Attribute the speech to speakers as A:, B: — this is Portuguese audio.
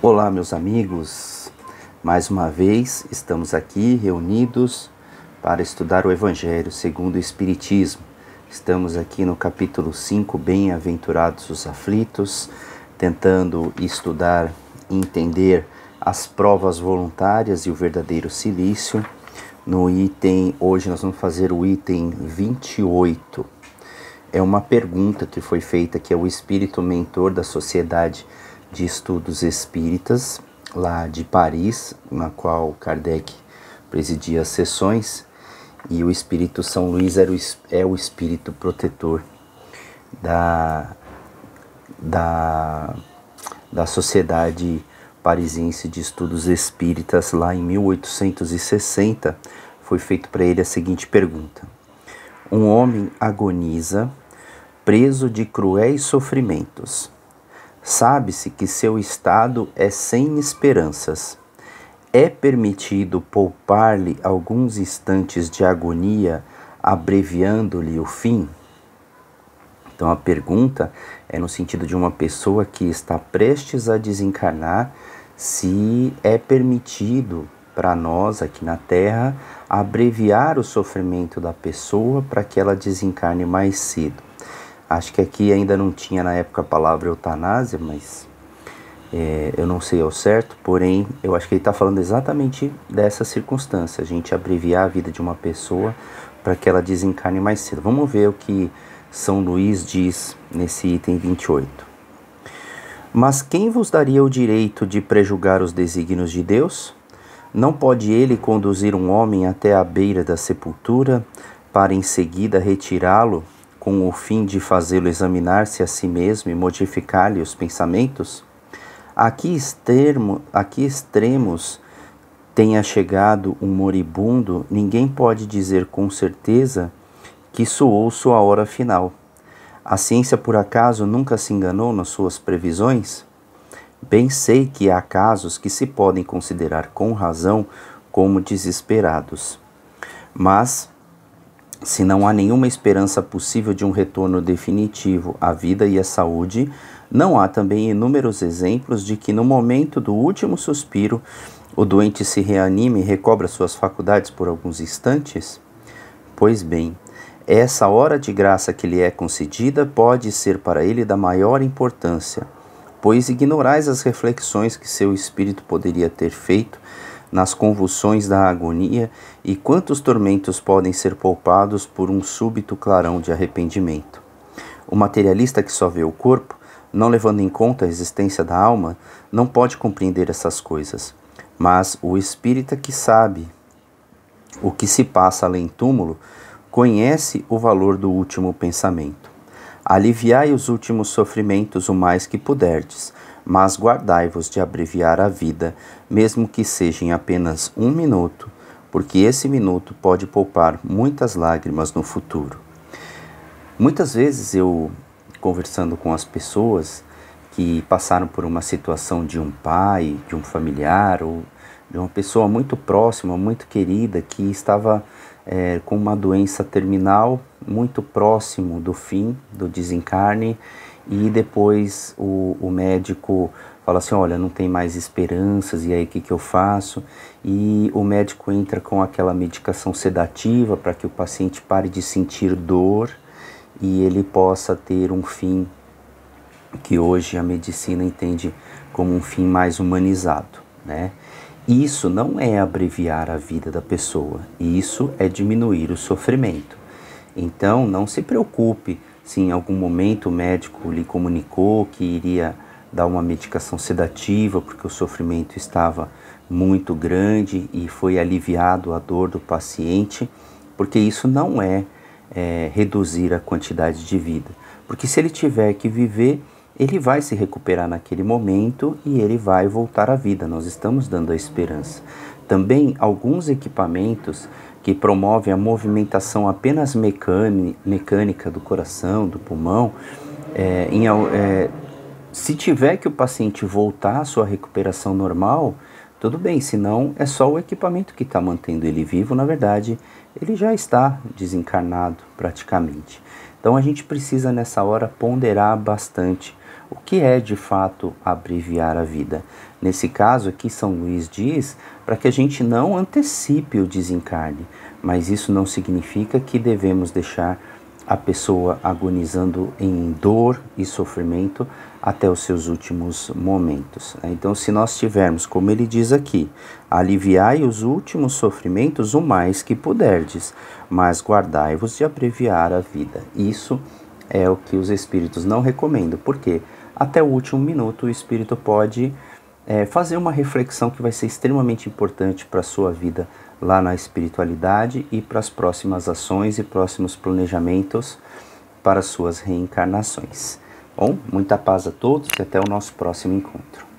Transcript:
A: Olá, meus amigos. Mais uma vez estamos aqui reunidos para estudar o Evangelho segundo o Espiritismo. Estamos aqui no capítulo 5, Bem-aventurados os aflitos, tentando estudar e entender as provas voluntárias e o verdadeiro cilício. Hoje nós vamos fazer o item 28. É uma pergunta que foi feita, que é o espírito mentor da Sociedade de Estudos Espíritas, lá de Paris, na qual Kardec presidia as sessões, e o espírito São Luís é o espírito protetor da Sociedade Parisiense de Estudos Espíritas. Lá em 1860, foi feito para ele a seguinte pergunta: um homem agoniza, preso de cruéis sofrimentos. Sabe-se que seu estado é sem esperanças. É permitido poupar-lhe alguns instantes de agonia, abreviando-lhe o fim? Então a pergunta é no sentido de uma pessoa que está prestes a desencarnar, se é permitido para nós aqui na Terra abreviar o sofrimento da pessoa para que ela desencarne mais cedo. Acho que aqui ainda não tinha na época a palavra eutanásia, mas eu não sei ao certo, porém eu acho que ele está falando exatamente dessa circunstância, a gente abreviar a vida de uma pessoa para que ela desencarne mais cedo. Vamos ver o que São Luís diz nesse item 28. Mas quem vos daria o direito de prejugar os desígnios de Deus? Não pode ele conduzir um homem até a beira da sepultura, para em seguida retirá-lo, com o fim de fazê-lo examinar-se a si mesmo e modificar-lhe os pensamentos? A que extremos tenha chegado um moribundo, ninguém pode dizer com certeza que soou sua hora final. A ciência, por acaso, nunca se enganou nas suas previsões? Bem sei que há casos que se podem considerar com razão como desesperados. Mas, se não há nenhuma esperança possível de um retorno definitivo à vida e à saúde, não há também inúmeros exemplos de que no momento do último suspiro o doente se reanime e recobra suas faculdades por alguns instantes? Pois bem, essa hora de graça que lhe é concedida pode ser para ele da maior importância, pois ignorais as reflexões que seu espírito poderia ter feito nas convulsões da agonia, e quantos tormentos podem ser poupados por um súbito clarão de arrependimento. O materialista que só vê o corpo, não levando em conta a existência da alma, não pode compreender essas coisas, mas o espírita que sabe o que se passa além túmulo, conhece o valor do último pensamento. Aliviai os últimos sofrimentos o mais que puderdes, mas guardai-vos de abreviar a vida, mesmo que seja em apenas 1 minuto, porque esse minuto pode poupar muitas lágrimas no futuro. Muitas vezes eu, conversando com as pessoas que passaram por uma situação de um pai, de um familiar, ou de uma pessoa muito próxima, muito querida, que estava com uma doença terminal, muito próximo do fim, do desencarne, e depois o médico fala assim: olha, não tem mais esperanças, e aí o que eu faço? E o médico entra com aquela medicação sedativa para que o paciente pare de sentir dor e ele possa ter um fim que hoje a medicina entende como um fim mais humanizado, né? Isso não é abreviar a vida da pessoa, isso é diminuir o sofrimento. Então não se preocupe se em algum momento o médico lhe comunicou que iria dar uma medicação sedativa porque o sofrimento estava muito grande e foi aliviado a dor do paciente, porque isso não é reduzir a quantidade de vida. Porque se ele tiver que viver, ele vai se recuperar naquele momento e ele vai voltar à vida. Nós estamos dando a esperança. Também alguns equipamentos que promovem a movimentação apenas mecânica do coração, do pulmão, se tiver que o paciente voltar à sua recuperação normal, tudo bem, senão é só o equipamento que está mantendo ele vivo. Na verdade, ele já está desencarnado praticamente. Então a gente precisa nessa hora ponderar bastante O que é de fato abreviar a vida? Nesse caso aqui, São Luís diz para que a gente não antecipe o desencarne, mas isso não significa que devemos deixar a pessoa agonizando em dor e sofrimento até os seus últimos momentos. Então, se nós tivermos, como ele diz aqui, aliviai os últimos sofrimentos o mais que puderdes, mas guardai-vos de abreviar a vida. Isso é o que os espíritos não recomendam, porque até o último minuto o espírito pode fazer uma reflexão que vai ser extremamente importante para a sua vida lá na espiritualidade e para as próximas ações e próximos planejamentos para suas reencarnações. Bom, muita paz a todos e até o nosso próximo encontro.